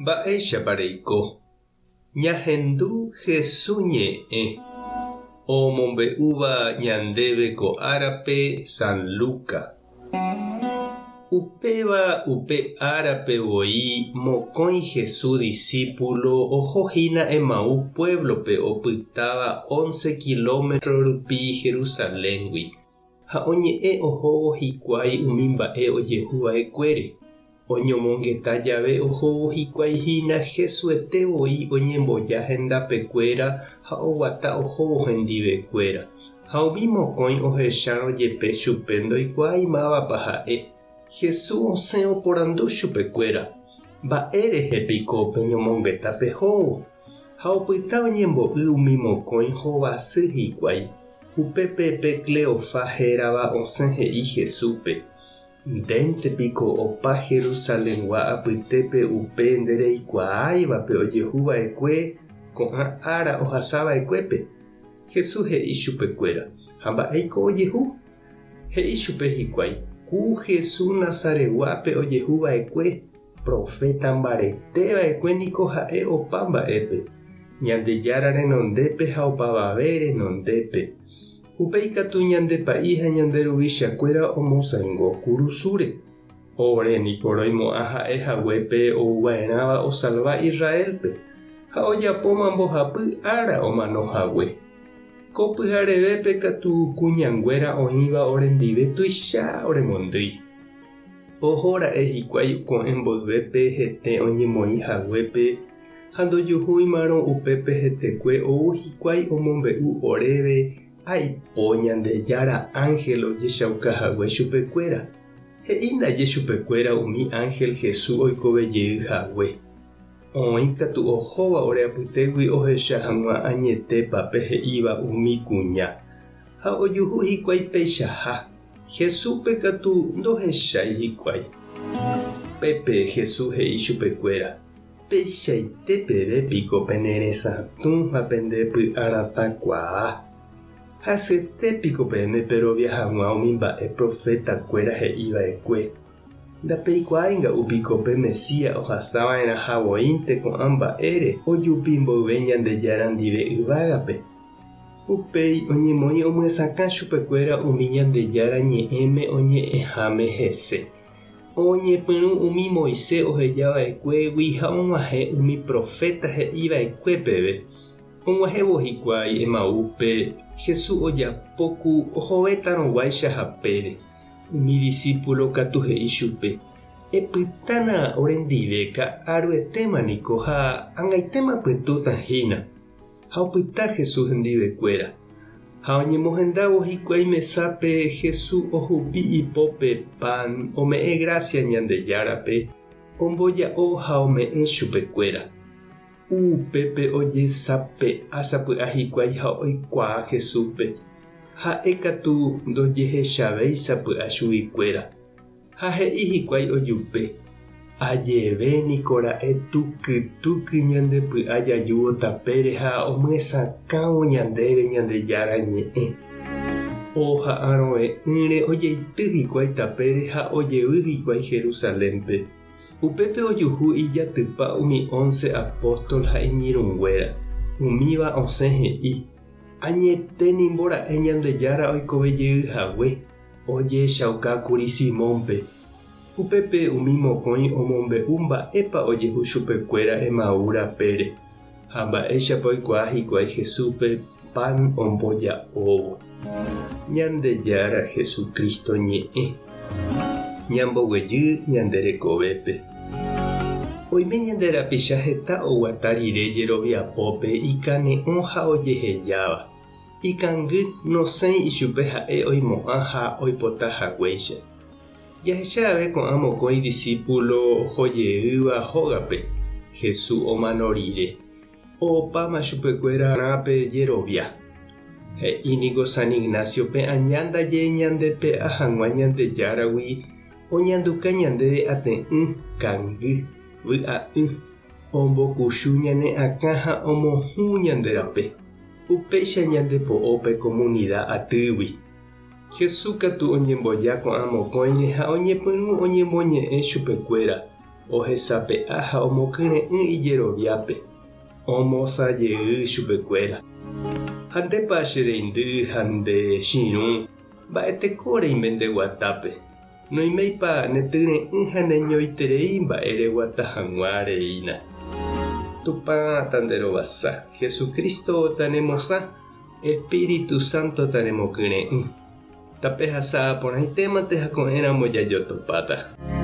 Mba'éichapa reiko. Ñahendu Jesús ñe'ẽ omombe'úva ñandéve ko árape San Luca. Upéva upe árapevoi mokõi Jesús discípulo ohohína Emaús pueblope opytáva 11 kilómetros rupi Jerusaléngui ha oñe'ẽ ohóvo hikuái umi mba'e ojehuva'ekuére. Oñomongeta jave ohóvo hikuaihína Jesu'etevoi oñemboja hendapekuéra ha oguata ohóvo hendivekuéra. Ha umi mokõi ohecharõ jepe chupe ndoikuaa mávapa ha'e. Jesús osẽ oporandu chupekuéra. Mba'e rehépiko pe ñomongeta pehóvo. Ha opyta oñembo'y umi mokõi hovasy hikuái. Upépe Cleofás hérava osẽ he'i Jesúspe. Ndéntepiko opa Jerusaléngua apytépe upe ndereikuaáivape ojehuva'ekue ko'ã ára ohasava'ekuépe. Jesús he'i chupekuéra. Ha mba'éiko ojehu? He'i chupe hikuái. Ku Jesús Nazareguápe ojehuva'ekue, profeta mbareteva'ekue niko ha'e opa mba'épe. Ñandejára renondépe ha opavave renondépe. Upe ikatu ñandepa'i ha ñanderuvichakuéra omosãingo kurusúre. Ore niko roimo'ã ha'ehaguépe ouva'erãva osalva Israelpe. Ha ojapóma mbohapy ára omanohague. Ko pyharevépe katu kuñanguéra oĩva orendive tuicha oremondýi. Ohóra'e hikuái ko'ẽ mboyvépe hete oñemoĩhaguépe ha ndojuhúimarõ upépe hetekue ou hikuái omombe'u oréve aipo Ñandejára ángel ojechaukahague chupekuéra. He'i ndaje chupekuéra umi ángel Jesús oikovejeyhague. Oĩ katu ohóva ore apytégui ohecha hag̃ua añetépape he'íva umi kuña. Ha ojuhu hikuái peichaha. Jesúspe katu ndohechái hikuái. Pépe Jesús he'i chupekuéra. Peichaite pevépiko peneresãtũ ha pendepy'arãtakuaa. Hasyetépiko peẽme perovia hag̃ua umi mba'e profetakuéra he'íva'ekue. Ndapeikuaáinga'upiko pe Mesías ohasava'erã havoínte ko'ã mba'ére ojupi mboyve Ñandejára ndive yvágape. Upéi oñemoĩ omyesãka chupekuéra umi Ñandejára ñe'ẽme oñe'ẽháme hese. Oñepyrũ umi Moisés ohejava'ekuégui ha og̃uahẽ umi profeta he'íva'ekue peve. Og̃uahẽvo hikuái Emaúspe Jesús ojapoku ohovétarõguáicha hapére. Umi discípulo katu he'i chupe. Epytána orendive ka'aruetéma niko ha ag̃aitéma pytũtahína. Ha opyta Jesús hendivekuéra. Ha oñemohendávo hikuái mesápe Jesús ohupi ipópe pan ome'ẽ gracia Ñandejárape, omboja'o ha ome'ẽ chupekuéra. Upépe ojesape'asapy'a hikuái ha oikuaa Jesúspe. Ha'e katu ndojehechavéi sapy'a chugui-kuéra. Ha he'i hikuái ojupe. Ajeve niko ra'e tukytúky ñandepy'a jajúvo tapére ha omyesãkávo ñandéve Ñandejára ñe'ẽ. Oha'ãrõe ýre ojeity hikuái tapére ha ojevy hikuái Jerusalénpe. Upépe ojuhu ijatypa umi 11 apóstol ha iñirũnguéra. Umíva osẽ he'i. Añeténimbora'e Ñandejára oikovejeyhague. Ojechaukákuri Simónpe. Upépe umi mokõi omombe'u mba'épa ojehu chupekuéra Emaús rapére. Ha mba'éichapa oikuaa hikuái Jesúspe pan omboja'óvo. Ñandejára Jesukristo ñe'ẽ. Ñamboguejy ñande rekovépe. Oime ñande rapicha heta oguata rire jeroviapópe ikane'õ ha ojehejáva. Ikangy nosẽi ichupe ha'e oimo'ã ha oipotahaguéicha. Jahecha ave ko'ã mokõi discípulo ohojeýva hógape. Jesús omano rire. Opáma chupekuéra rápe jerovia. He'íniko San Ignacio pe añándaje ñandepe'a hag̃ua Ñandejáragui oñanduka ñandéve ate'ỹ kangy vy'a'ỹ. Ombokuchu ñane akã ha omohũ ñanderape. Upéicha ñandepo'ópe comunidad atýgui. Jesús katu oñemboja ko'ã mokõire ha oñepyrũ oñemoñe'ẽ chupekuéra. ohesape'a ha omokyre'ỹ ijeroviápe, omosajey chupekuéra. Ha ndépa che reindy ha nde chiru mba'eteko reimende guatápe. Noimeipa netyre'ỹ ha neñoiterei mba'e reguata hag̃ua reína. Tupã tanderovasa, Jesucristo tanemosã, Espíritu Santo tanemokyre'ỹ. Tape hasã porãitémante ha ko'ẽramo jajotopáta.